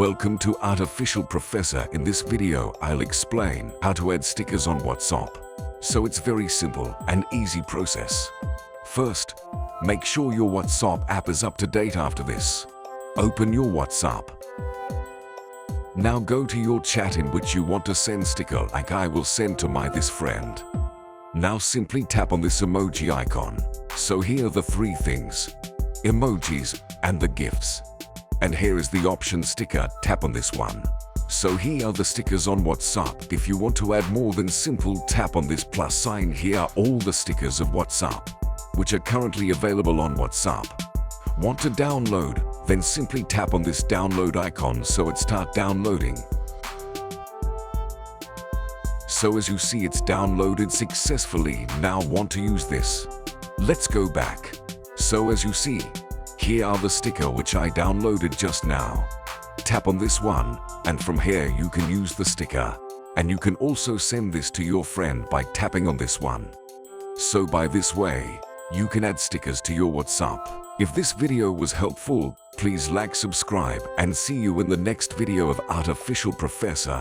Welcome to Artificial Professor. In this video, I'll explain how to add stickers on WhatsApp. So it's very simple and easy process. First, make sure your WhatsApp app is up to date. After this, open your WhatsApp. Now go to your chat in which you want to send sticker, like I will send to this friend. Now simply tap on this emoji icon. So here are the three things: emojis and the gifts. And here is the option sticker, tap on this one. So here are the stickers on WhatsApp. If you want to add more than simple, tap on this plus sign. Here are all the stickers of WhatsApp, which are currently available on WhatsApp. Want to download? Then simply tap on this download icon so it start downloading. So as you see, it's downloaded successfully. Now want to use this. Let's go back. So as you see, here are the sticker which I downloaded just now. Tap on this one, and from here you can use the sticker. And you can also send this to your friend by tapping on this one. So by this way, you can add stickers to your WhatsApp. If this video was helpful, please like, subscribe, and see you in the next video of Artificial Professor.